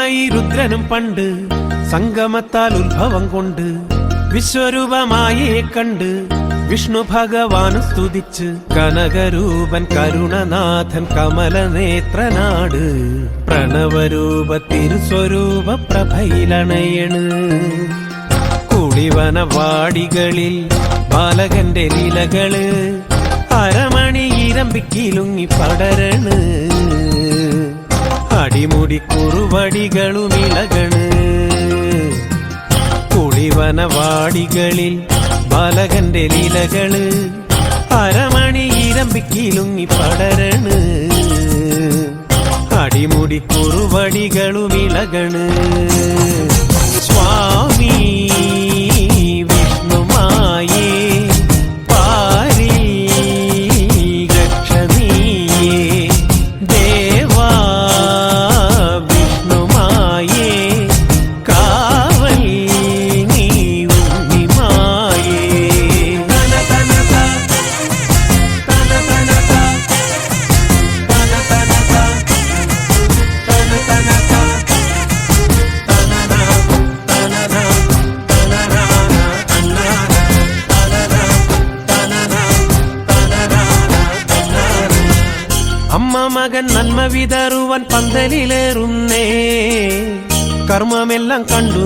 ബ്രഹ്മമായി രുദ്രനും പണ്ട് സംഗമത്താൽ ഉത്ഭവം കൊണ്ട് വിശ്വരൂപമായേ കണ്ട് വിഷ്ണു ഭഗവാന് സ്തുതിച്ച് കനകരൂപൻ കരുണനാഥൻ കമലനേത്രനാട് പ്രണവരൂപ തിരുസ്വരൂപ പ്രഭയിലണയണ് കുളിവനവാടികളിൽ ബാലകന്റെ ലീലകള് അരമണി ഇരമ്പിക്കിലുങ്ങി പടരണ് അടിമുടി കുറുവടികളും ഇളകണ് കുളിവനവാടികളിൽ ബാലകന്റെ ലീലകള് അരമണി ഇരമ്പിക്കിലുങ്ങി പടരണ് അടിമുടി കുറുവടികളും ഇളകണ് സ്വാമി വിഷ്ണുമായേ പാരി രക്ഷണീയേ ദേവാ വിഷ്ണുമായേ കാവൽ നീ ഉണ്ണിമായേ തന തന തന തന തന തന തന അമ്മ മകൻ നന്മ വിതറുവാൻ പന്തലിലേറുന്നേ കർമ്മമെല്ലാം കണ്ടു